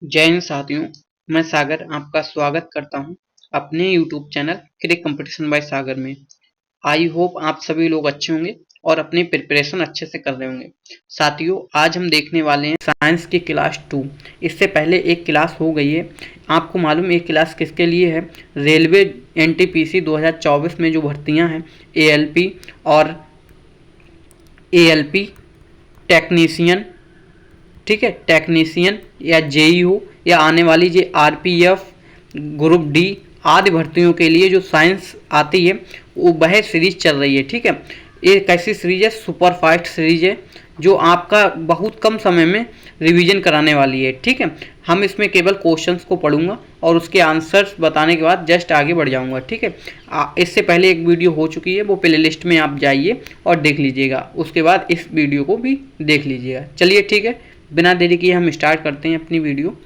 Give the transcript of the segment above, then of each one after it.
जय हिंद साथियों, मैं सागर आपका स्वागत करता हूं अपने YouTube चैनल क्रिक कंपटीशन बाय सागर में। आई होप आप सभी लोग अच्छे होंगे और अपनी प्रिपरेशन अच्छे से कर रहे होंगे। साथियों, आज हम देखने वाले हैं साइंस की क्लास 2। इससे पहले एक क्लास हो गई है। आपको मालूम एक क्लास किसके लिए है? रेलवे NTPC 2024 में जो भर्तियां हैं ALP और ALP टेक्नीशियन, ठीक है, टेक्नीशियन या जेई हो या आने वाली जो RPF ग्रुप डी आदि भर्तियों के लिए जो साइंस आती है वो वह सीरीज चल रही है। ठीक है, ये कैसी सीरीज है? सुपर फास्ट सीरीज है जो आपका बहुत कम समय में रिवीजन कराने वाली है। ठीक है, हम इसमें केवल क्वेश्चंस को पढ़ूंगा और उसके आंसर्स बताने के बाद जस्ट आगे बढ़ जाऊंगा। ठीक है, इससे पहले एक वीडियो हो चुकी है, वो प्ले लिस्ट में आप जाइए और देख लीजिएगा। उसके बाद इस वीडियो को भी देख लीजिएगा। चलिए ठीक है, बिना देरी किए हम स्टार्ट करते हैं अपनी वीडियो।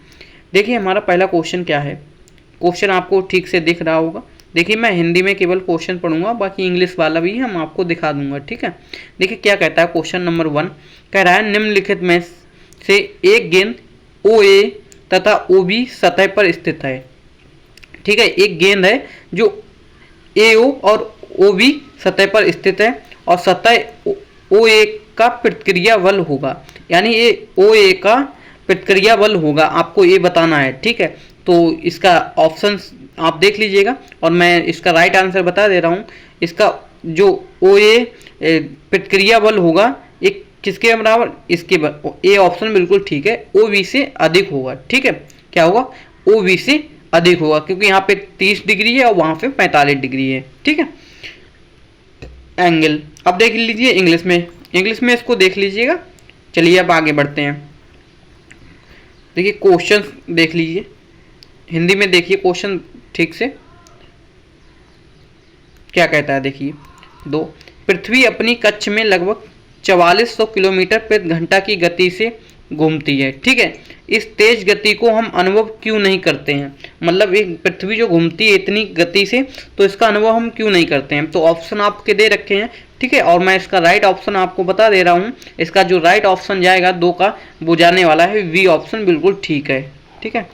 देखिए हमारा पहला क्वेश्चन क्या है। क्वेश्चन आपको ठीक से दिख रहा होगा। देखिए मैं हिंदी में केवल क्वेश्चन पढ़ूंगा, बाकी इंग्लिश वाला भी हम आपको दिखा दूंगा। ठीक है, देखिए क्या कहता है क्वेश्चन नंबर 1। कह रहा है निम्नलिखित में से एक गेंद OA तथा OB सतह पर स्थित है। ठीक है, एक गेंद है जो AO और OB सतह पर स्थित है और सतह OA का प्रतिक्रिया बल होगा, यानी ये OA का प्रतिक्रिया बल होगा, आपको ये बताना है। ठीक है, तो इसका ऑप्शन आप देख लीजिएगा और मैं इसका राइट आंसर बता दे रहा हूँ। इसका जो OA प्रतिक्रिया बल होगा एक किसके बराबर? इसके ए ऑप्शन बिल्कुल ठीक है, OB से अधिक होगा। ठीक है, क्या होगा? OB से अधिक होगा, क्योंकि यहाँ पे 30 डिग्री है और वहाँ पे 45 डिग्री है। ठीक है, एंगल अब देख लीजिए इंग्लिश में इसको देख लीजिएगा। चलिए अब आगे बढ़ते हैं। देखिए क्वेश्चन देख लीजिए, हिंदी में देखिए क्वेश्चन ठीक से क्या कहता है। देखिए 2, पृथ्वी अपनी कक्ष में लगभग 4400 किलोमीटर प्रति घंटा की गति से घूमती है। ठीक है, इस तेज गति को हम अनुभव क्यों नहीं करते हैं? मतलब एक पृथ्वी जो घूमती है इतनी गति से, तो इसका अनुभव हम क्यों नहीं करते हैं? तो ऑप्शन आपके दे रखे हैं। ठीक है, और मैं इसका राइट ऑप्शन आपको बता दे रहा हूँ। इसका जो राइट ऑप्शन जाएगा 2 का, वो जाने वाला है बी ऑप्शन, बिल्कुल ठीक है। ठीक है,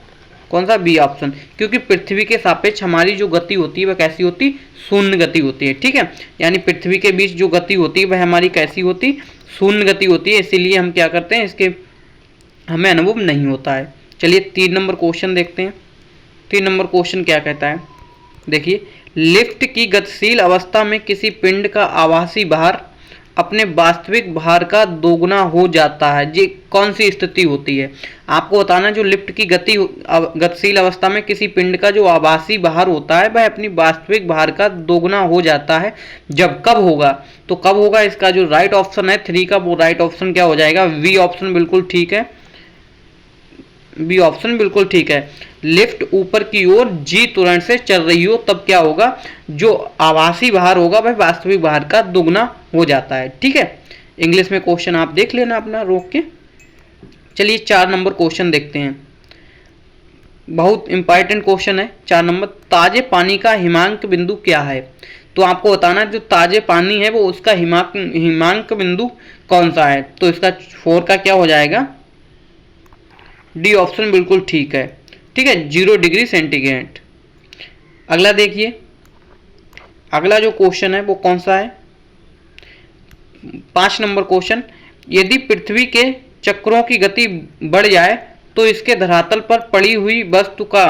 कौन सा? बी ऑप्शन, क्योंकि पृथ्वी के सापेक्ष हमारी जो गति होती है वह कैसी होती? शून्य गति होती है। ठीक है, यानी पृथ्वी के बीच जो गति होती है वह हमारी कैसी होती? शून्य गति होती है। इसीलिए हम क्या करते हैं, इसके हमें अनुभव नहीं होता है। चलिए 3 नंबर क्वेश्चन देखते हैं। 3 नंबर क्वेश्चन क्या कहता है? देखिए, लिफ्ट की गतिशील अवस्था में किसी पिंड का आभासी भार अपने वास्तविक भार का दोगुना हो जाता है। ये कौन सी स्थिति होती है? आपको बताना, जो लिफ्ट की गतिशील अवस्था में किसी पिंड का जो आभासी भार होता है वह अपनी वास्तविक भार का दोगुना हो जाता है। जब कब होगा? तो कब होगा? इसका जो राइट ऑप्शन है 3 का, वो राइट ऑप्शन क्या हो जाएगा? वी ऑप्शन बिल्कुल ठीक है, बी ऑप्शन बिल्कुल ठीक है। लिफ्ट ऊपर की ओर जी त्वरण से चल रही हो तब क्या होगा? जो आभासी भार होगा वह वास्तविक भार का दुगना हो जाता है। ठीक है, इंग्लिश में क्वेश्चन आप देख लेना अपना रोक के। चलिए 4 नंबर क्वेश्चन देखते हैं। बहुत इंपॉर्टेंट क्वेश्चन है 4 नंबर। ताजे पानी का हिमांक बिंदु क्या है? तो आपको बताना जो ताजे पानी है वो उसका हिमांक बिंदु कौन सा है? तो इसका 4 का क्या हो जाएगा? डी ऑप्शन बिल्कुल ठीक है। ठीक है, 0 डिग्री सेंटीग्रेड। अगला देखिए, अगला जो क्वेश्चन है वो कौन सा है? 5 नंबर क्वेश्चन। यदि पृथ्वी के चक्रों की गति बढ़ जाए तो इसके धरातल पर पड़ी हुई वस्तु का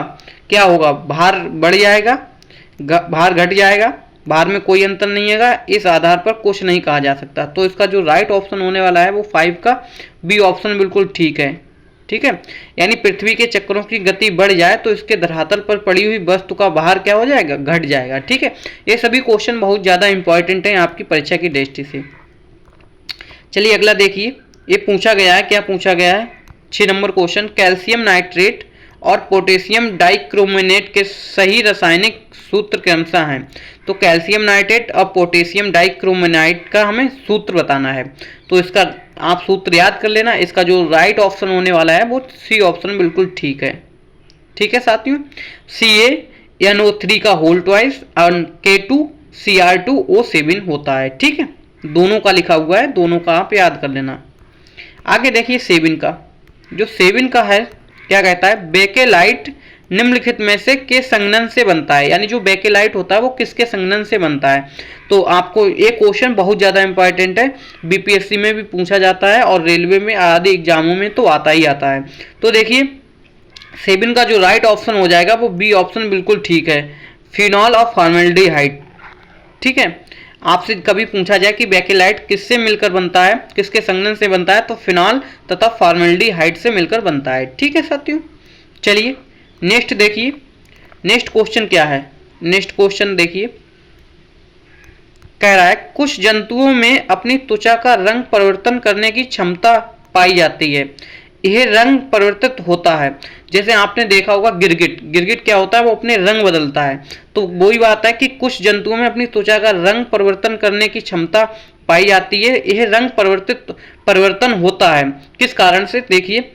क्या होगा? भार बढ़ जाएगा, भार घट जाएगा, भार में कोई अंतर नहीं है। इस आधार पर कुछ नहीं कहा जा सकता। तो इसका जो राइट ऑप्शन होने वाला है वो 5 का बी ऑप्शन बिल्कुल ठीक है। ठीक है, यानी पृथ्वी के चक्रों की गति बढ़ जाए तो इसके धरातल पर पड़ी हुई वस्तु का भार क्या हो जाएगा? घट जाएगा। ठीक है, ये सभी क्वेश्चन बहुत ज़्यादा इंपॉर्टेंट हैं आपकी परीक्षा की दृष्टि से। चलिए अगला देखिए, ये पूछा गया है, क्या पूछा गया है? 6 नंबर क्वेश्चन। कैल्शियम नाइट्रेट और पोटेशियम डाइक्रोमेनेट के सही रासायनिक सूत्र क्रमशः हैं। तो कैल्शियम नाइट्रेट और पोटेशियम डाइक्रोमेनाइट का हमें सूत्र बताना है। तो इसका आप सूत्र याद कर लेना। इसका जो राइट ऑप्शन होने वाला है वो सी ऑप्शन बिल्कुल ठीक है। ठीक है साथियों, CaNO3 का होल ट्वाइस और K2Cr2O7 होता है। ठीक है, दोनों का लिखा हुआ है, दोनों का आप याद कर लेना। आगे देखिए 7 का, जो 7 का है क्या कहता है, बेकेलाइट निम्नलिखित में से किस संघनन से बनता है, यानी जो बेकेलाइट होता है वो किसके संघनन से बनता है। तो आपको ये क्वेश्चन बहुत ज़्यादा इंपॉर्टेंट है, बीपीएससी में भी पूछा जाता है और रेलवे में आदि एग्जामों में तो आता ही आता है। तो देखिए 7 का जो राइट ऑप्शन हो जाएगा वो बी ऑप्शन बिल्कुल ठीक है, फिनॉल और फॉर्मेल्डिहाइड। ठीक है, आपसे कभी पूछा जाए कि बेकेलाइट किससे मिलकर बनता है, किसके संघनन से बनता है, तो फिनॉल तथा फॉर्मेल्डिहाइड से मिलकर बनता है। ठीक है साथियों, चलिए नेक्स्ट देखिए, नेक्स्ट क्वेश्चन क्या है। नेक्स्ट क्वेश्चन देखिए, कह रहा है कुछ जंतुओं में अपनी त्वचा का रंग परिवर्तन करने की क्षमता पाई जाती है, यह रंग परिवर्तित होता है। जैसे आपने देखा होगा गिरगिट, गिरगिट क्या होता है, वो अपने रंग बदलता है। तो वही बात है कि कुछ जंतुओं में अपनी त्वचा का रंग परिवर्तन करने की क्षमता पाई जाती है, यह रंग परिवर्तन होता है किस कारण से। देखिए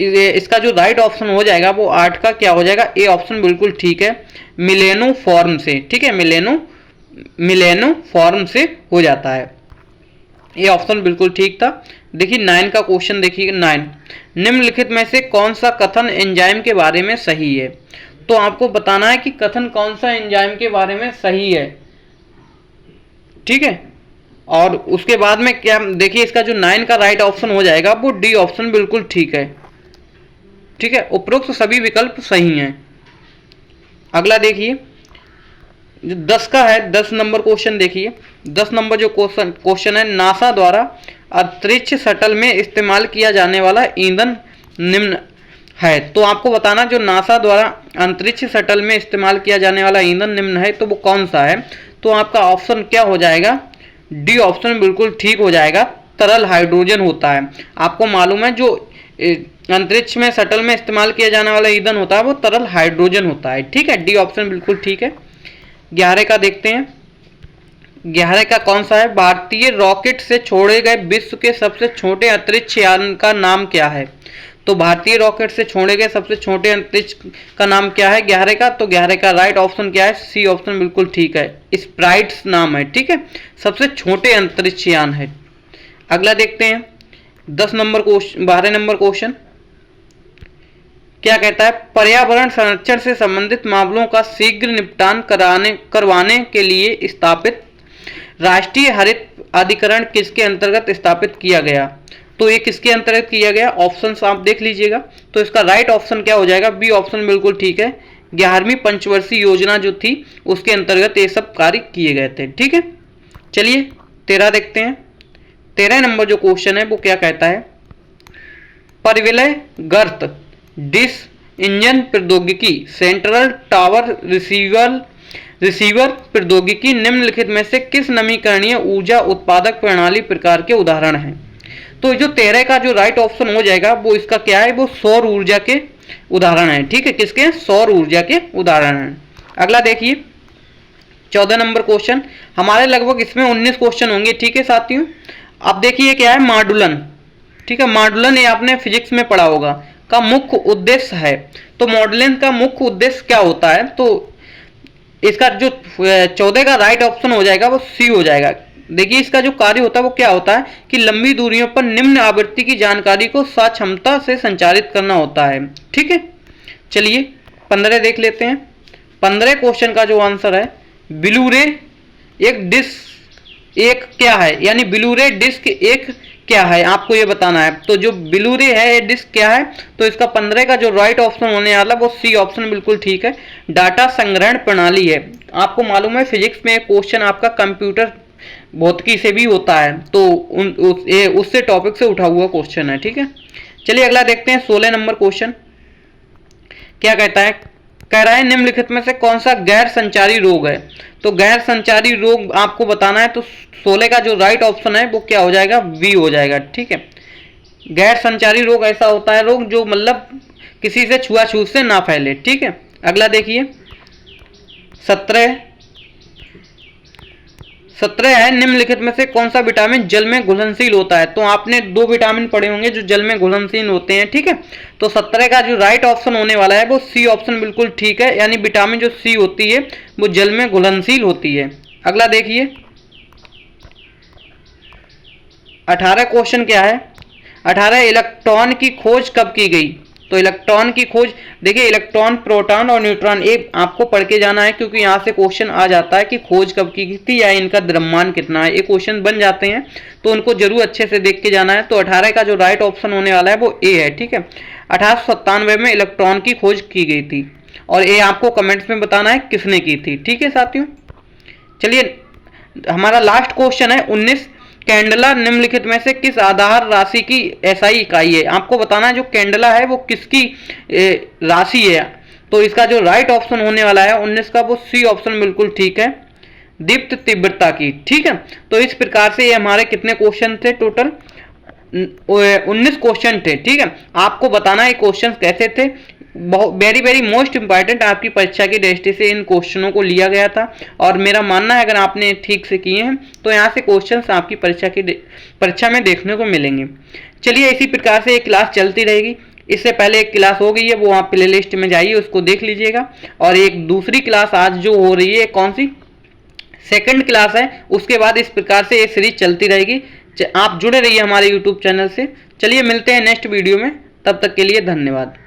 इसका जो राइट ऑप्शन हो जाएगा वो 8 का क्या हो जाएगा, ए ऑप्शन बिल्कुल ठीक है, मिलेनोफॉर्म से। ठीक है, मिलेनोफॉर्म से हो जाता है, ये ऑप्शन बिल्कुल ठीक था। देखिए 9 का क्वेश्चन देखिए 9, निम्नलिखित में से कौन सा कथन एंजाइम के बारे में सही है। तो आपको बताना है कि कथन कौन सा एंजाइम के बारे में सही है। ठीक है, और उसके बाद में क्या, देखिए इसका जो 9 का राइट ऑप्शन हो जाएगा वो डी ऑप्शन बिल्कुल ठीक है। ठीक है, उपरोक्त सभी विकल्प सही हैं। अगला देखिए जो 10 का है, 10 नंबर क्वेश्चन देखिए। 10 नंबर जो क्वेश्चन है, नासा द्वारा अंतरिक्ष शटल में इस्तेमाल किया जाने वाला ईंधन निम्न है। तो आपको बताना जो नासा द्वारा अंतरिक्ष शटल में इस्तेमाल किया जाने वाला ईंधन निम्न है, तो वो कौन सा है। तो आपका ऑप्शन क्या हो जाएगा, डी ऑप्शन बिल्कुल ठीक हो जाएगा, तरल हाइड्रोजन होता है। आपको मालूम है जो अंतरिक्ष में शटल में इस्तेमाल किया जाने वाला ईंधन होता है वो तरल हाइड्रोजन होता है। ठीक है, डी ऑप्शन बिल्कुल ठीक है। 11 का देखते हैं, 11 का कौन सा है, भारतीय रॉकेट से छोड़े गए विश्व के सबसे छोटे अंतरिक्ष यान का नाम क्या है। तो भारतीय रॉकेट से छोड़े गए सबसे छोटे अंतरिक्ष का नाम क्या है 11 का। तो 11 का राइट ऑप्शन क्या है, सी ऑप्शन बिल्कुल ठीक है, स्प्राइट्स नाम है। ठीक है, सबसे छोटे अंतरिक्ष यान है। अगला देखते हैं 10 नंबर क्वेश्चन, 12 नंबर क्वेश्चन क्या कहता है, पर्यावरण संरक्षण से संबंधित मामलों का शीघ्र निपटान करवाने के लिए स्थापित राष्ट्रीय हरित अधिकरण किसके अंतर्गत स्थापित किया गया। तो ये किसके अंतर्गत किया गया, ऑप्शंस आप देख लीजिएगा। तो इसका राइट ऑप्शन क्या हो जाएगा, बी ऑप्शन बिल्कुल ठीक है, 11वीं पंचवर्षीय योजना जो थी उसके अंतर्गत ये सब कार्य किए गए थे। ठीक है, चलिए 13 देखते हैं। 13 नंबर जो क्वेश्चन है वो क्या कहता है, परिवलय गर्त डिश इंजन प्रौद्योगिकी सेंट्रल टावर रिसीवर प्रौद्योगिकी निम्नलिखित में से किस नवीकरणीय ऊर्जा उत्पादक प्रणाली प्रकार के उदाहरण हैं। तो जो 13 का जो राइट ऑप्शन हो जाएगा वो इसका क्या है, वो सौर ऊर्जा के उदाहरण है। ठीक है, किसके, सौर ऊर्जा के उदाहरण हैं। अगला देखिए 14 नंबर क्वेश्चन, हमारे लगभग इसमें 19 क्वेश्चन होंगे। ठीक है साथियों, अब देखिए क्या है, मॉड्यूलन। ठीक है, मॉड्यूलन ये आपने फिजिक्स में पढ़ा होगा, का मुख्य उद्देश्य है। तो मॉड्यूलन का मुख्य उद्देश्य क्या होता है, तो इसका जो 14 का राइट ऑप्शन हो जाएगा वो सी हो जाएगा। देखिए इसका जो कार्य होता है वो क्या होता है कि लंबी दूरियों पर निम्न आवृत्ति की जानकारी को सक्षमता से संचारित करना होता है। ठीक है, चलिए 15 देख लेते हैं। 15 क्वेश्चन का जो आंसर है, ब्लू रे एक डिस्क एक क्या है, यानी ब्लू रे डिस्क एक क्या है, आपको ये बताना है। तो जो ब्लू रे है ये डिस्क क्या है, तो इसका 15 का जो राइट ऑप्शन होने वाला वो सी ऑप्शन बिल्कुल ठीक है, डाटा संग्रहण प्रणाली है। आपको मालूम है फिजिक्स में क्वेश्चन आपका कंप्यूटर भौतिकी से भी होता है, तो उससे टॉपिक से उठा हुआ क्वेश्चन है। ठीक है, चलिए अगला देखते हैं 16 नंबर क्वेश्चन क्या कहता है, कह रहा है निम्नलिखित में से कौन सा गैर संचारी रोग है। तो गैर संचारी रोग आपको बताना है, तो 16 का जो राइट ऑप्शन है वो क्या हो जाएगा, बी हो जाएगा। ठीक है, गैर संचारी रोग ऐसा होता है रोग जो मतलब किसी से छुआछूत से ना फैले। ठीक है, अगला देखिए 17 है, निम्नलिखित में से कौन सा विटामिन जल में घुलनशील होता है। तो आपने 2 विटामिन पढ़े होंगे जो जल में घुलनशील होते हैं। ठीक है, तो 17 का जो राइट ऑप्शन होने वाला है वो सी ऑप्शन बिल्कुल ठीक है, यानी विटामिन जो सी होती है वो जल में घुलनशील होती है। अगला देखिए 18 क्वेश्चन क्या है, 18 इलेक्ट्रॉन की खोज कब की गई। तो इलेक्ट्रॉन की खोज, देखिए इलेक्ट्रॉन, प्रोटॉन और न्यूट्रॉन एक आपको पढ़ के जाना है, क्योंकि यहाँ से क्वेश्चन आ जाता है कि खोज कब की थी या इनका द्रव्यमान कितना है, ये क्वेश्चन बन जाते हैं, तो उनको जरूर अच्छे से देख के जाना है। तो 18 का जो राइट ऑप्शन होने वाला है वो ए है, ठीक है। 1897 में इलेक्ट्रॉन की खोज की गई थी, और ये आपको कमेंट्स में बताना है किसने की थी, ठीक है साथियों। चलिए हमारा लास्ट क्वेश्चन है 19, कैंडला निम्नलिखित में से किस आधार राशि की एसआई इकाई है। आपको बताना है जो कैंडला है वो किसकी राशि है। तो इसका जो राइट ऑप्शन होने वाला है 19 का, वो सी ऑप्शन बिल्कुल ठीक है, दीप्त तीव्रता की, ठीक है। तो इस प्रकार से ये हमारे कितने क्वेश्चन थे, टोटल 19 क्वेश्चन थे, ठीक है। आपको बताना है क्वेश्चन कैसे थे, बहुत वेरी वेरी मोस्ट इंपॉर्टेंट आपकी परीक्षा की दृष्टि से इन क्वेश्चनों को लिया गया था, और मेरा मानना है अगर आपने ठीक से किए हैं तो यहाँ से क्वेश्चंस आपकी परीक्षा में देखने को मिलेंगे। चलिए इसी प्रकार से एक क्लास चलती रहेगी। इससे पहले एक क्लास हो गई है, वो आप प्ले लिस्ट में जाइए उसको देख लीजिएगा, और एक दूसरी क्लास आज जो हो रही है, कौन सी, सेकंड क्लास है। उसके बाद इस प्रकार से ये सीरीज चलती रहेगी। आप जुड़े रहिए हमारे यूट्यूब चैनल से। चलिए मिलते हैं नेक्स्ट वीडियो में, तब तक के लिए धन्यवाद।